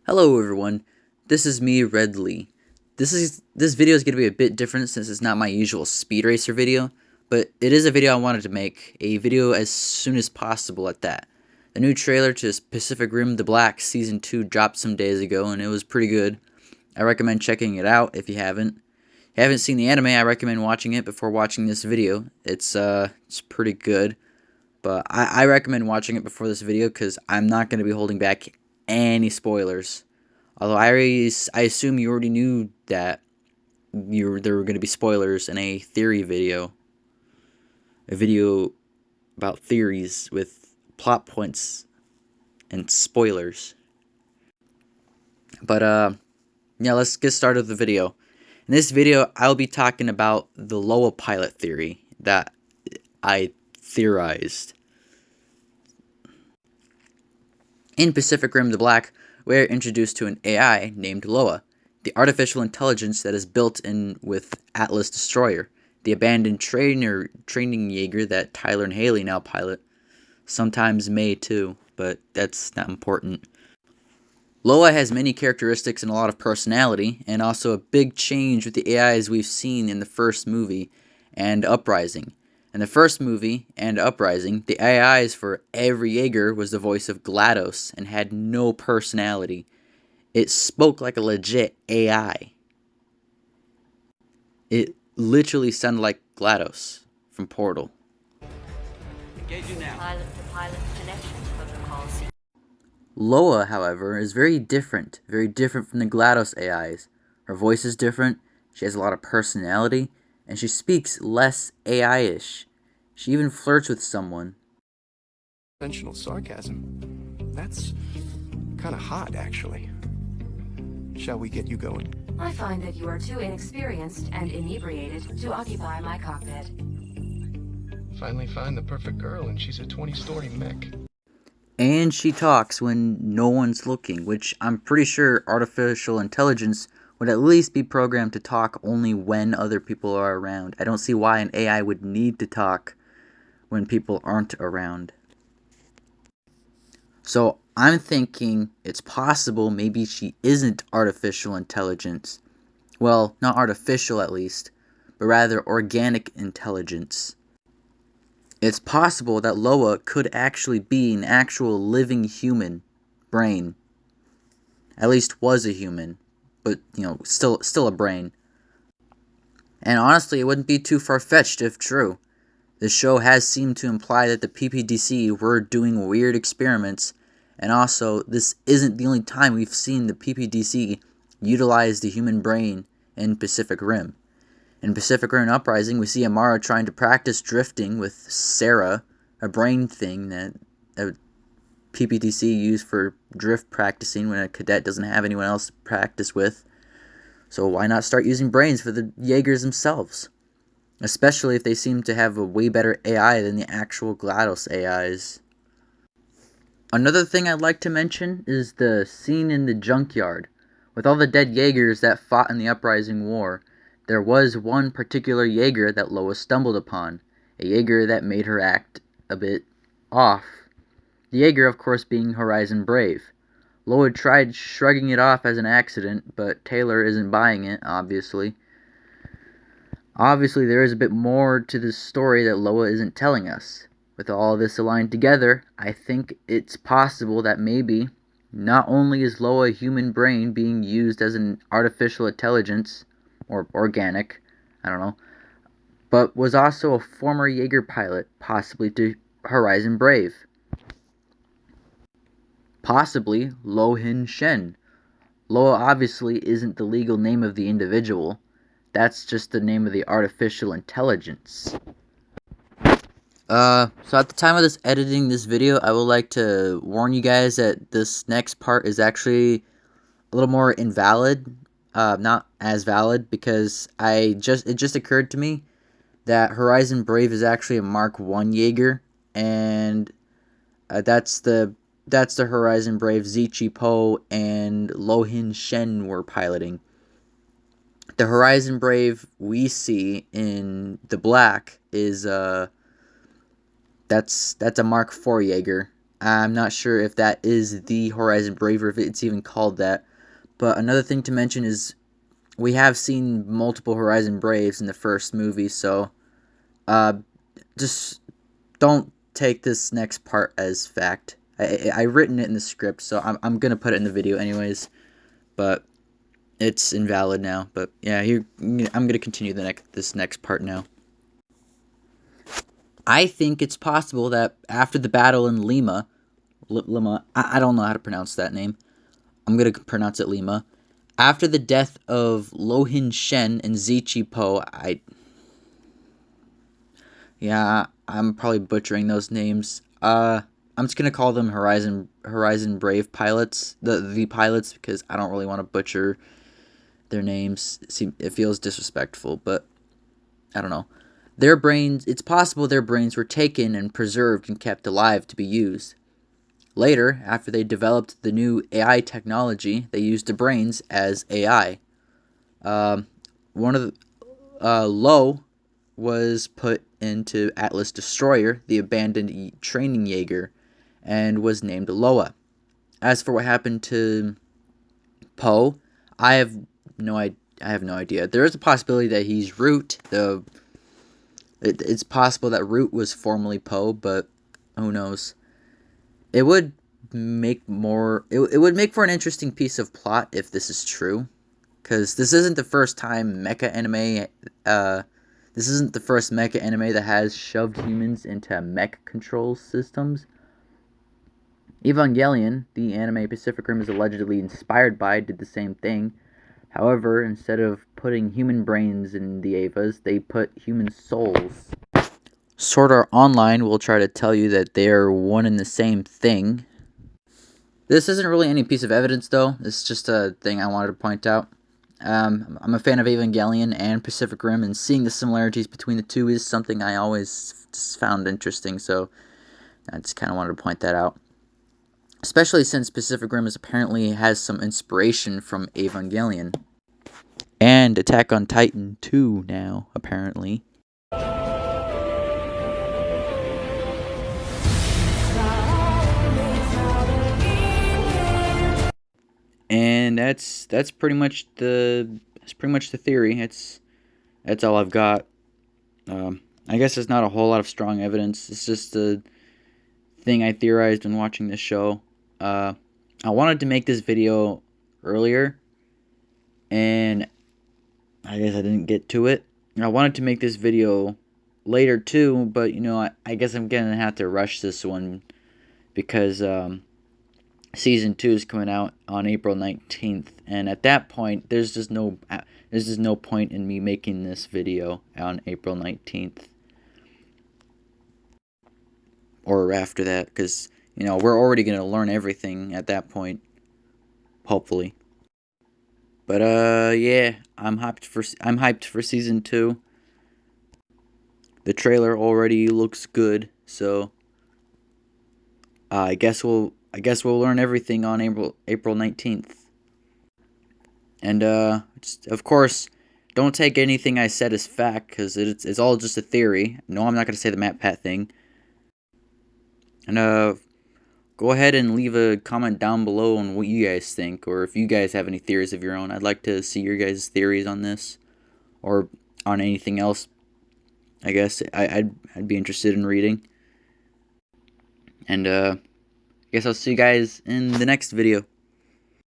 Hello everyone, this is me, Red Lee. This video is going to be a bit different since it's not my usual Speed Racer video, but it is a video I wanted to make, a video as soon as possible at that. The new trailer to Pacific Rim The Black Season 2 dropped some days ago and it was pretty good. I recommend checking it out if you haven't. If you haven't seen the anime, I recommend watching it before watching this video. It's pretty good, but I recommend watching it before this video because I'm not going to be holding back any spoilers. Although I assume you already knew that there were going to be spoilers in a theory video. A video about theories with plot points and spoilers. But yeah, let's get started with the video. In this video, I'll be talking about the Loa pilot theory that I theorized. In Pacific Rim The Black, we are introduced to an AI named Loa, the artificial intelligence that is built in with Atlas Destroyer, the abandoned training Jaeger that Tyler and Haley now pilot. Sometimes May too, but that's not important. Loa has many characteristics and a lot of personality, and also a big change with the AIs we've seen in the first movie and Uprising. In the first movie and Uprising, the AIs for every Jaeger was the voice of GLaDOS and had no personality. It spoke like a legit AI. It literally sounded like GLaDOS from Portal. Engaging now. Pilot-to-pilot connection protocol. Loa, however, is very different from the GLaDOS AIs. Her voice is different, she has a lot of personality, and she speaks less AI-ish. She even flirts with someone. Conventional sarcasm. That's kind of hot, actually. Shall we get you going? I find that you are too inexperienced and inebriated to occupy my cockpit. Finally find the perfect girl, and she's a 20-story mech. And she talks when no one's looking, which I'm pretty sure artificial intelligence would at least be programmed to talk only when other people are around. I don't see why an AI would need to talk when people aren't around. So I'm thinking it's possible maybe she isn't artificial intelligence. Well, not artificial at least, but rather organic intelligence. It's possible that Loa could actually be an actual living human brain. At least was a human, but still a brain. And honestly, it wouldn't be too far-fetched if true. The show has seemed to imply that the PPDC were doing weird experiments, and also, this isn't the only time we've seen the PPDC utilize the human brain in Pacific Rim. In Pacific Rim Uprising, we see Amara trying to practice drifting with Sarah, a brain thing that a PPDC used for drift practicing when a cadet doesn't have anyone else to practice with. So why not start using brains for the Jaegers themselves? Especially if they seem to have a way better AI than the actual GLaDOS AIs. Another thing I'd like to mention is the scene in the junkyard. With all the dead Jaegers that fought in the Uprising War, there was one particular Jaeger that Loa stumbled upon, a Jaeger that made her act a bit off. The Jaeger, of course, being Horizon Brave. Loa tried shrugging it off as an accident, but Taylor isn't buying it, obviously. Obviously, there is a bit more to this story that Loa isn't telling us. With all of this aligned together, I think it's possible that maybe not only is Loa a human brain being used as an artificial intelligence, or organic, I don't know, but was also a former Jaeger pilot, possibly to Horizon Brave. Possibly Lohin Shen. Loa obviously isn't the legal name of the individual. That's just the name of the artificial intelligence. So at the time of this editing this video, I would like to warn you guys that this next part is actually a little more invalid. Not as valid, because it just occurred to me that Horizon Brave is actually a Mark 1 Jaeger, and that's the Horizon Brave Zichi Po and Lohin Shen were piloting. The Horizon Brave we see in the Black is that's a Mark 4 Jaeger, I'm not sure if that is the Horizon Brave or if it's even called that. But another thing to mention is we have seen multiple Horizon Braves in the first movie, so just don't take this next part as fact. I written it in the script, so I'm gonna put it in the video anyways, but it's invalid now. But yeah, here I'm gonna continue this next part now. I think it's possible that after the battle in Lima, I don't know how to pronounce that name. I'm gonna pronounce it Lima. After the death of Lohin Shen and Zichi Po, I'm probably butchering those names. I'm just gonna call them Horizon Brave pilots, the pilots, because I don't really want to butcher their names. It feels disrespectful, but I don't know. It's possible their brains were taken and preserved and kept alive to be used. Later, after they developed the new AI technology, they used the brains as AI. One of the Low was put into Atlas Destroyer, the abandoned training Jaeger, and was named Loa. As for what happened to Poe, I have I have no idea. There is a possibility that he's Root. It's possible that Root was formerly Poe, but who knows? It would it would make for an interesting piece of plot if this is true, because this isn't the first time mecha anime. This isn't the first mecha anime that has shoved humans into mech control systems. Evangelion, the anime Pacific Rim is allegedly inspired by, did the same thing. However, instead of putting human brains in the Evas, they put human souls. Sword Art Online will try to tell you that they are one and the same thing. This isn't really any piece of evidence, though. It's just a thing I wanted to point out. I'm a fan of Evangelion and Pacific Rim, and seeing the similarities between the two is something I always just found interesting, so I just kind of wanted to point that out. Especially since Pacific Rim apparently has some inspiration from Evangelion. And Attack on Titan 2 now, apparently. And that's pretty much the theory. That's all I've got. I guess there's not a whole lot of strong evidence. It's just a thing I theorized when watching this show. I wanted to make this video earlier, and I guess I didn't get to it. I wanted to make this video later too, but I guess I'm gonna have to rush this one because season 2 is coming out on April 19th, and at that point, there's just no point in me making this video on April 19th or after that, because we're already gonna learn everything at that point, hopefully. But yeah, I'm hyped for season 2. The trailer already looks good, so I guess we'll learn everything on April 19th. And of course, don't take anything I said as fact, because it's all just a theory. No, I'm not going to say the Matt Pat thing. And go ahead and leave a comment down below on what you guys think, or if you guys have any theories of your own. I'd like to see your guys' theories on this, or on anything else. I guess I'd be interested in reading. And I guess I'll see you guys in the next video.